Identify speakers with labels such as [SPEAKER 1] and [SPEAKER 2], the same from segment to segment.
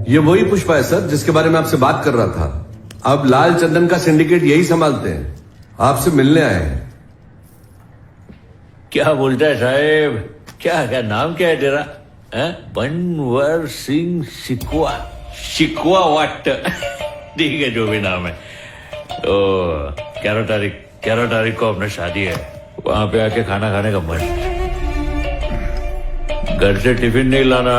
[SPEAKER 1] ये वही पुष्पा है सर जिसके बारे में आपसे बात कर रहा था। अब लाल चंदन का सिंडिकेट यही संभालते हैं। आपसे मिलने आए हैं।
[SPEAKER 2] क्या बोलता है साहेब? क्या नाम क्या है तेरा? बनवर सिंह शिकवा। शिकवा वाटत ठीक है, जो भी नाम है। तो 11 तारीख को अपना शादी है। वहां पे आके खाना खाने का मन। घर से टिफिन नहीं लाना।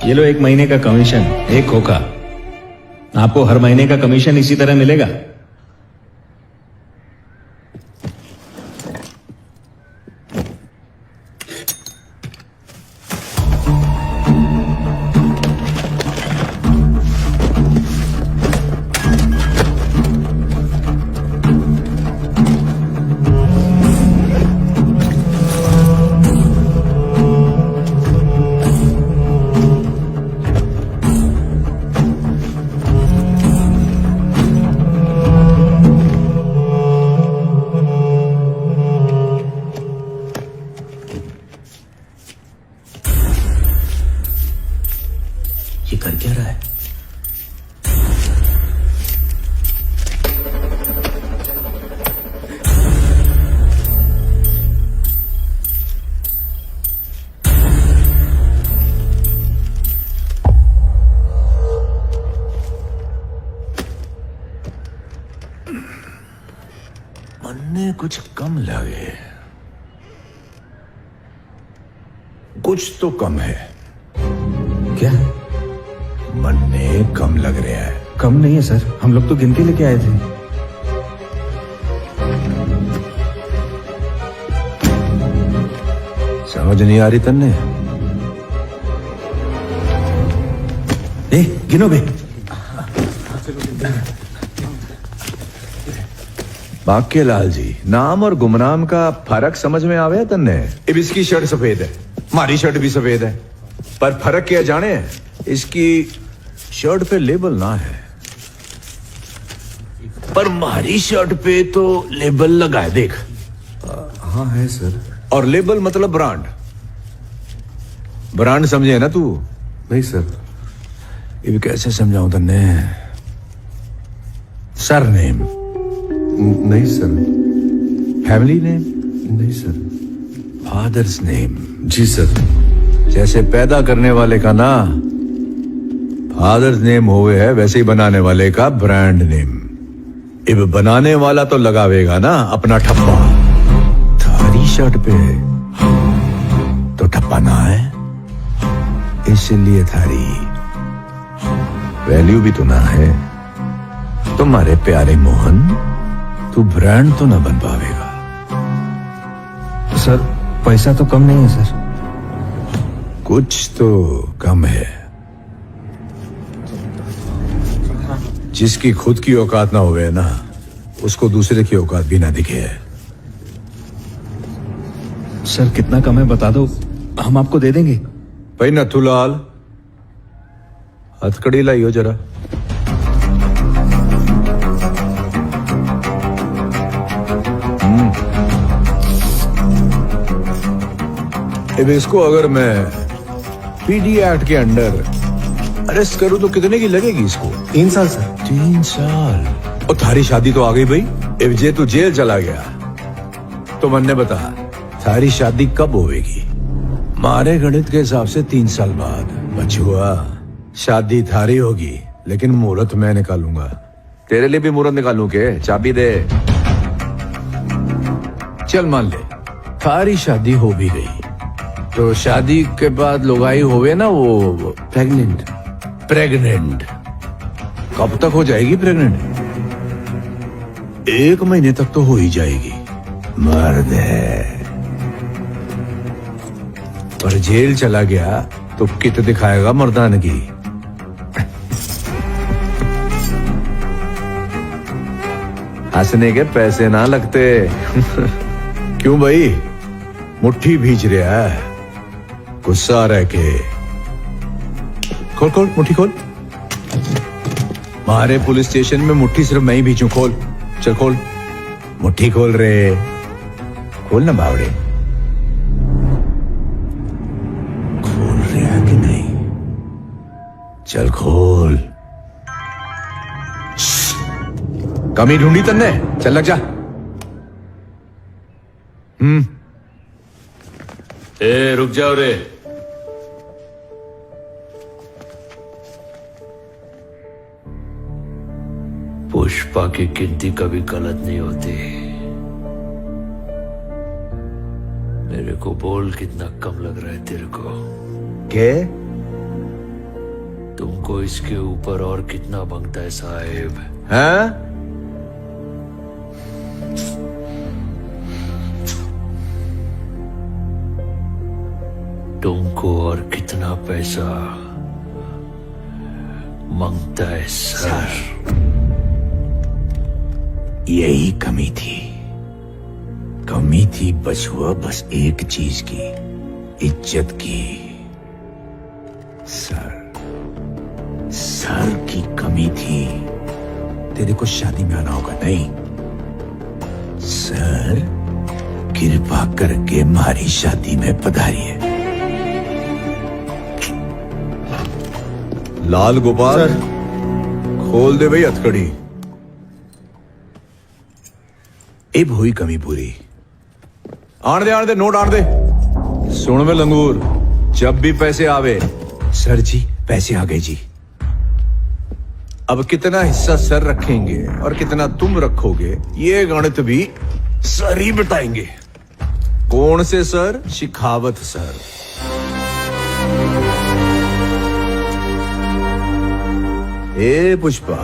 [SPEAKER 3] ये लो 1 महीने का कमीशन, 1 खोखा। आपको हर महीने का कमीशन इसी तरह मिलेगा। ये कर क्या रहा है?
[SPEAKER 4] मन्ने कुछ कम लगे। कुछ तो कम है।
[SPEAKER 3] क्या?
[SPEAKER 4] मन्ने कम लग रहा है।
[SPEAKER 3] कम नहीं है सर, हम लोग तो गिनती लेके आए थे।
[SPEAKER 4] समझ नहीं आ रही तन्ने?
[SPEAKER 3] गिनो बे।
[SPEAKER 4] बाके लाल जी, नाम और गुमनाम का फर्क समझ में आवे तन्ने? अब इसकी शर्ट सफेद है, हमारी शर्ट भी सफेद है, पर फर्क क्या जाने? इसकी शर्ट पे लेबल ना है, पर हमारी शर्ट पे तो लेबल लगा है, देख।
[SPEAKER 1] हाँ है सर।
[SPEAKER 4] और लेबल मतलब ब्रांड। ब्रांड समझे ना तू?
[SPEAKER 1] नहीं सर।
[SPEAKER 4] ये भी कैसे समझाऊं तन्ने? सरनेम?
[SPEAKER 1] नहीं सर।
[SPEAKER 4] Family name?
[SPEAKER 1] नहीं सर।
[SPEAKER 4] Father's name?
[SPEAKER 1] जी सर।
[SPEAKER 4] जैसे पैदा करने वाले का ना फादर्स नेम होवे है, वैसे ही बनाने वाले का ब्रांड नेम। अब बनाने वाला तो लगावेगा ना अपना ठप्पा। थारी शर्ट पे तो ठप्पा ना है, इसलिए थारी वैल्यू भी तो ना है। तुम्हारे प्यारे मोहन, तू ब्रांड तो ना बन पावेगा।
[SPEAKER 3] सर पैसा तो कम नहीं है सर।
[SPEAKER 4] कुछ तो कम है। जिसकी खुद की औकात ना होवे ना, उसको दूसरे की औकात भी ना दिखे।
[SPEAKER 3] सर कितना कम है बता दो, हम आपको दे देंगे।
[SPEAKER 4] भाई नथुलाल, हथकड़ी लाइयो जरा। अब इसको अगर मैं पीडी एक्ट के अंडर अरेस्ट करूं तो कितने की लगेगी इसको?
[SPEAKER 3] 3 साल सर।
[SPEAKER 4] 3 साल? और थारी शादी तो आ गई भाई। अब जे तू जेल चला गया तो मन्ने बता, थारी शादी कब होवेगी? मारे गणित के हिसाब से 3 साल बाद। बचुआ, शादी थारी होगी लेकिन मुहूर्त मैं निकालूंगा। तेरे लिए भी मुहूर्त निकालूं के? चाबी दे। चल मान ले थारी शादी हो भी गई, तो शादी के बाद लुगाई होवे ना वो प्रेग्नेंट। कब तक हो जाएगी प्रेग्नेंट? 1 महीने तक तो हो ही जाएगी। मर्द है। पर जेल चला गया तो कित दिखाएगा मर्दानगी। हंसने के पैसे ना लगते। क्यों भाई, मुट्ठी भींच रहा है? गुस्सा रह के खोल खोल मुट्ठी खोल। हमारे पुलिस स्टेशन में मुट्ठी सिर्फ मैं ही भींचूं। खोल, चल खोल मुट्ठी खोल रे। खोल ना बावड़े, चल खोल। कमी ढूंढी तन्ने, चल लग जा।
[SPEAKER 2] ए रुक जाओ रे। पुष्पा की गिनती कभी गलत नहीं होती। मेरे को बोल कितना कम लग रहा है तेरे को?
[SPEAKER 4] के
[SPEAKER 2] तुमको इसके ऊपर और कितना बनता है साहेब?
[SPEAKER 4] हैं?
[SPEAKER 2] तुमको और कितना पैसा मांगता है सर?
[SPEAKER 4] यही कमी थी। कमी थी बचुआ बस एक चीज की, इज्जत की। सर की कमी थी। तेरे को शादी में आना होगा। नहीं सर, कृपा करके हमारी शादी में पधारिए। लाल गोपाल खोल दे भाई हथकड़ी। अब हुई कमी पूरी। आण दे नोट आण दे। सुन में लंगूर, जब भी पैसे आवे, सर जी पैसे आ गए जी। अब कितना हिस्सा सर रखेंगे और कितना तुम रखोगे, ये गणित भी सर ही बताएंगे। कौन से सर? शिखावत सर। ए पुष्पा,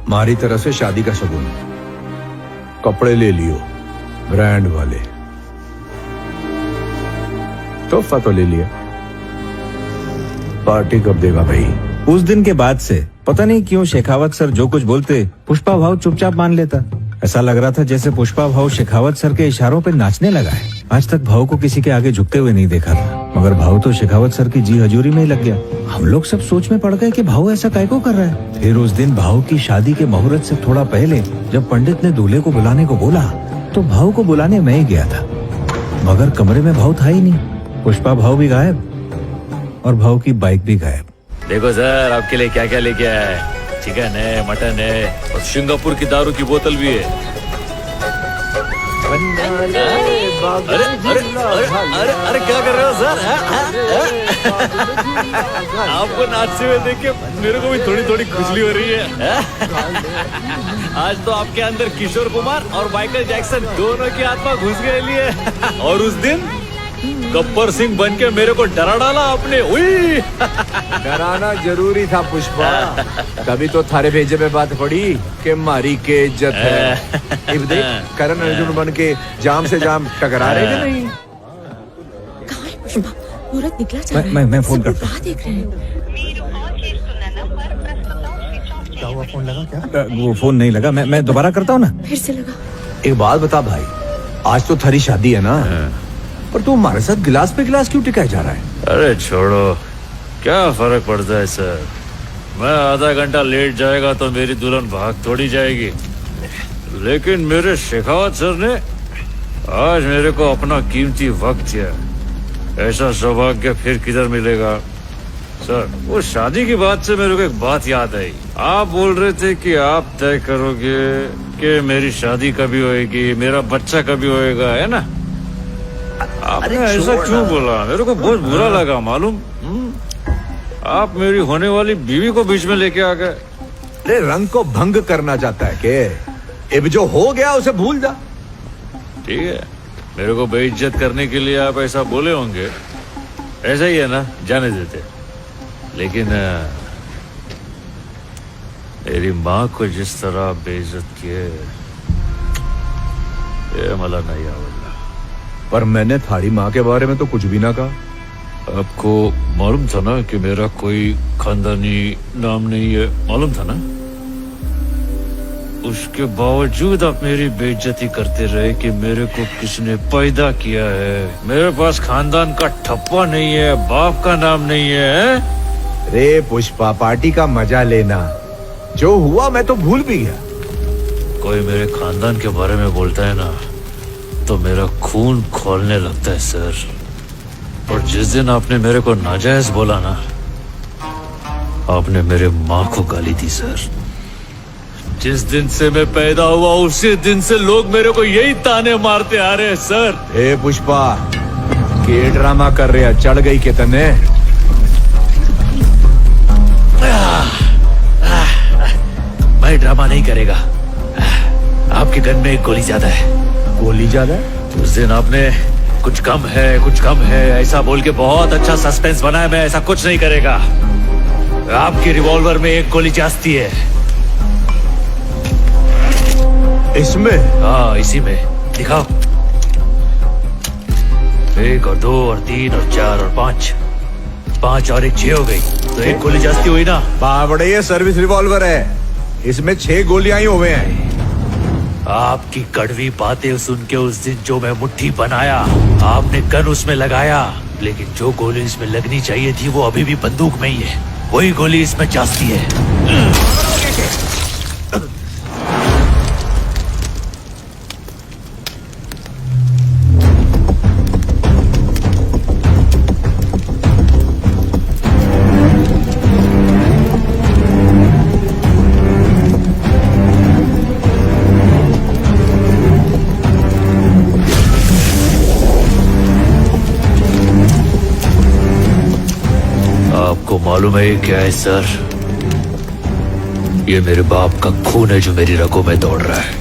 [SPEAKER 4] हमारी तरफ से शादी का शगुन। कपड़े ले लियो ब्रांड वाले। तोहफा तो ले लिया, पार्टी कब देगा भाई?
[SPEAKER 3] उस दिन के बाद से पता नहीं क्यों शेखावत सर जो कुछ बोलते पुष्पा भाव चुपचाप मान लेता। ऐसा लग रहा था जैसे पुष्पा भाव शेखावत सर के इशारों पे नाचने लगा है। आज तक भाव को किसी के आगे झुकते हुए नहीं देखा था, मगर भाव तो शेखावत सर की जी हजूरी में ही लग गया। हम लोग सब सोच में पड़ गए कि भाव ऐसा कैको कर रहा है। फिर उस दिन भाव की शादी के मुहूर्त से थोड़ा पहले जब पंडित ने दूल्हे को बुलाने को बोला तो भाव को बुलाने मैं ही गया था, मगर कमरे में भाव था ही नहीं। पुष्पा भाव भी गायब और भाव की बाइक भी गायब।
[SPEAKER 2] देखो सर, आपके लिए क्या क्या लेके आया है। चिकन है, मटन है और सिंगापुर की दारू की बोतल भी है। अरे अरे अरे अरे अरे क्या कर रहे हो सर? आपको नाचते हुए देख के मेरे को भी थोड़ी थोड़ी खुजली हो रही है। आज तो आपके अंदर किशोर कुमार और माइकल जैक्सन दोनों की आत्मा घुस गई है। और उस दिन गब्बर सिंह बन के मेरे को डरा डाला आपने। उई
[SPEAKER 4] डराना जरूरी था पुष्पा, तभी तो थारे भेजे पे बात पड़ी कि मारी के इज्जत है। इब देख, करण अर्जुन बन के जाम से जाम टकरा रहे हैं नहीं।
[SPEAKER 5] कहाँ है पुष्पा? मुहूर्त निकला जा रहा है।
[SPEAKER 3] मैं फोन
[SPEAKER 5] सब लोग
[SPEAKER 3] करता हूँ।
[SPEAKER 5] राह देख रहे हैं।
[SPEAKER 3] वो फोन नहीं लगा। मैं दोबारा करता हूँ ना।
[SPEAKER 5] फिर से लगा।
[SPEAKER 4] एक बात बता भाई, आज तो थारी शादी है ना, पर तू हमारे साथ गिलास पे गिलास क्यों टिकाया जा रहा है?
[SPEAKER 2] अरे छोड़ो, क्या फर्क पड़ता है सर। मैं आधा घंटा लेट जाएगा तो मेरी दुल्हन भाग थोड़ी जाएगी, लेकिन मेरे शेखावत सर ने आज मेरे को अपना कीमती वक्त दिया। ऐसा सौभाग्य फिर किधर मिलेगा सर। वो शादी की बात से मेरे को एक बात याद आई। आप बोल रहे थे कि आप तय करोगे कि मेरी शादी कभी होएगी, मेरा बच्चा कभी होएगा, है ना? आपने ऐसा क्यों बोला? मेरे को बहुत बुरा लगा मालूम। आप मेरी होने वाली बीवी को बीच में लेके आ गए।
[SPEAKER 4] अरे रंग को भंग करना चाहता है के? अब जो हो गया उसे भूल जा।
[SPEAKER 2] ठीक है, मेरे को बेइज्जत करने के लिए आप ऐसा बोले होंगे, ऐसा ही है ना, जाने देते। लेकिन मेरी माँ को जिस तरह बेइज्जत किए, ये मला नहीं आवड़ता।
[SPEAKER 4] पर मैंने थारी माँ के बारे में तो कुछ भी ना कहा।
[SPEAKER 2] आपको मालूम था ना कि मेरा कोई खानदानी नाम नहीं है, मालूम था ना? उसके बावजूद आप मेरी बेइज्जती करते रहे कि मेरे को किसने पैदा किया है। मेरे पास खानदान का ठप्पा नहीं है, बाप का नाम नहीं है।
[SPEAKER 4] रे पुष्पा, पार्टी का मजा लेना। जो हुआ मैं तो भूल भी गया।
[SPEAKER 2] कोई मेरे खानदान के बारे में बोलता है ना तो मेरा खून खोलने लगता है सर। और जिस दिन आपने मेरे को नाजायज बोला ना, आपने मेरे माँ को गाली दी सर। जिस दिन से मैं पैदा हुआ उसी दिन से लोग मेरे को यही ताने मारते आ रहे हैं सर।
[SPEAKER 4] ए पुष्पा, के ड्रामा कर रहे हैं? चढ़ गई के तने?
[SPEAKER 2] मैं ड्रामा नहीं करेगा। आपके गन में एक गोली ज्यादा है।
[SPEAKER 4] गोली ज्यादा है?
[SPEAKER 2] उस दिन आपने कुछ कम है ऐसा बोल के बहुत अच्छा सस्पेंस बनाया। मैं ऐसा कुछ नहीं करेगा। आपकी रिवॉल्वर में एक गोली जाती है।
[SPEAKER 4] इसमें?
[SPEAKER 2] हाँ, इसी में। दिखाओ। 1 और 2 और 3 और 4 और 5 और 1 6 हो गई, तो एक गोली जाती हुई ना।
[SPEAKER 4] बावड़े, ये सर्विस रिवॉल्वर है, इसमें 6 गोलियां ही हुए हैं।
[SPEAKER 2] आपकी कड़वी बातें सुन के उस दिन जो मैं मुट्ठी बनाया, आपने गन उसमें लगाया, लेकिन जो गोली इसमें लगनी चाहिए थी वो अभी भी बंदूक में ही है। वही गोली इसमें जाती है। आपको मालूम है ये क्या है सर? ये मेरे बाप का खून है जो मेरी रगों में दौड़ रहा है।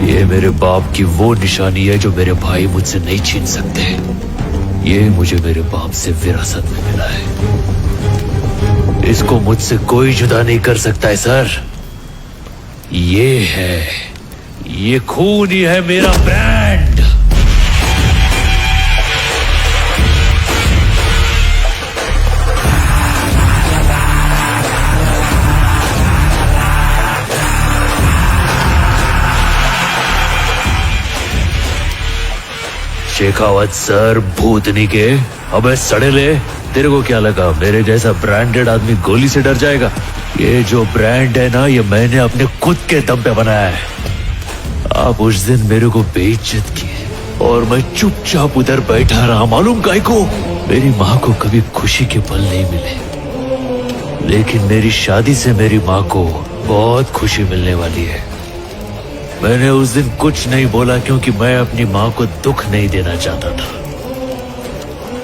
[SPEAKER 2] ये मेरे बाप की वो निशानी है जो मेरे भाई मुझसे नहीं छीन सकते। ये मुझे मेरे बाप से विरासत में मिला है। इसको मुझसे कोई जुदा नहीं कर सकता है सर। ये खून ही है मेरा ब्रांड। शेखावत सर, भूतनी के। अबे सड़ेले, तेरे को क्या लगा मेरे जैसा ब्रांडेड आदमी गोली से डर जाएगा? ये जो ब्रांड है ना, ये मैंने अपने खुद के दम पे बनाया है। आप उस दिन मेरे को बेइज्जत किए और मैं चुपचाप उधर बैठा रहा। मालूम काहे को? मेरी माँ को कभी खुशी के पल नहीं मिले, लेकिन मेरी शादी से मेरी माँ को बहुत खुशी मिलने वाली है। मैंने उस दिन कुछ नहीं बोला क्योंकि मैं अपनी माँ को दुख नहीं देना चाहता था,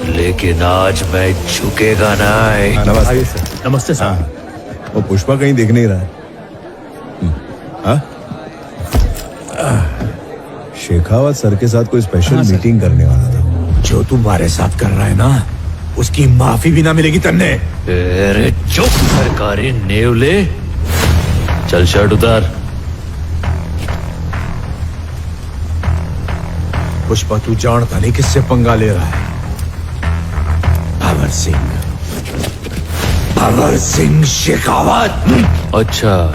[SPEAKER 2] लेकिन आज मैं झुकेगा ना।
[SPEAKER 4] नमस्ते सर। वो पुष्पा कहीं दिख नहीं रहा है। शेखावत सर के साथ कोई स्पेशल मीटिंग करने वाला था। जो तुम्हारे साथ कर रहा है ना, उसकी माफी भी ना मिलेगी तन्ने।
[SPEAKER 2] अरे चुप सरकारी नेवले। चल शर्ट उतार।
[SPEAKER 4] पुष्पा, तू जानता नहीं किससे पंगा ले रहा है। भवर सिंह शेखावत।
[SPEAKER 2] अच्छा,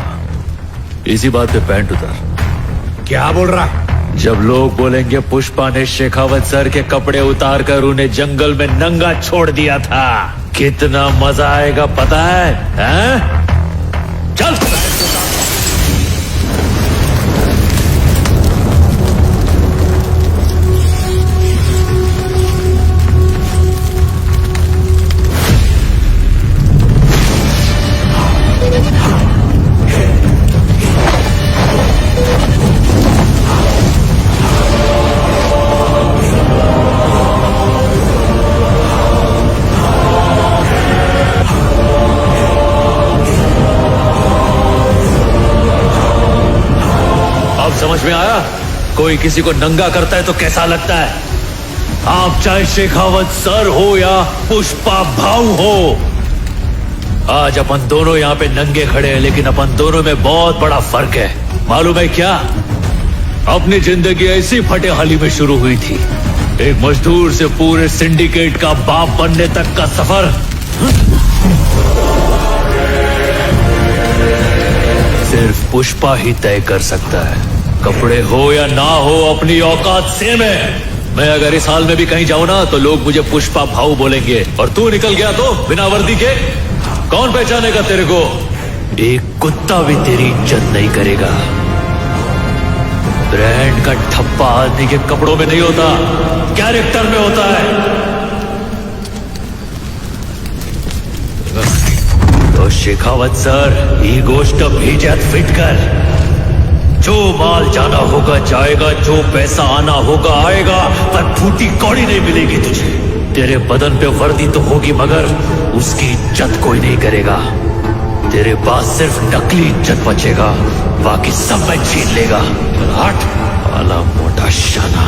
[SPEAKER 2] इसी बात पे पैंट उतार।
[SPEAKER 4] क्या बोल रहा है?
[SPEAKER 2] जब लोग बोलेंगे पुष्पा ने शेखावत सर के कपड़े उतार कर उन्हें जंगल में नंगा छोड़ दिया था, कितना मजा आएगा पता है? हैं? चल। समझ में आया? कोई किसी को नंगा करता है तो कैसा लगता है? आप चाहे शेखावत सर हो या पुष्पा भाऊ हो, आज अपन दोनों यहाँ पे नंगे खड़े हैं, लेकिन अपन दोनों में बहुत बड़ा फर्क है। मालूम है क्या? अपनी जिंदगी ऐसी फटेहाली में शुरू हुई थी। एक मजदूर से पूरे सिंडिकेट का बाप बनने तक का सफर सिर्फ पुष्पा ही तय कर सकता है। कपड़े हो या ना हो, अपनी औकात सेम है। मैं अगर इस हाल में भी कहीं जाऊं ना, तो लोग मुझे पुष्पा भाऊ बोलेंगे, और तू निकल गया तो बिना वर्दी के कौन पहचानेगा तेरे को? एक कुत्ता भी तेरी इज्जत नहीं करेगा। ब्रांड का ठप्पा आदमी के कपड़ों में नहीं होता, कैरेक्टर में होता है। तो शेखावत सर, ही गोष्ट भेजात फिट कर। जो माल जाना होगा जाएगा, जो पैसा आना होगा आएगा, पर फूटी कौड़ी नहीं मिलेगी तुझे। तेरे बदन पे वर्दी तो होगी मगर उसकी इज्जत कोई नहीं करेगा। तेरे पास सिर्फ नकली इज्जत बचेगा, बाकी सब मैं छीन लेगा। हट वाला मोटा शाना।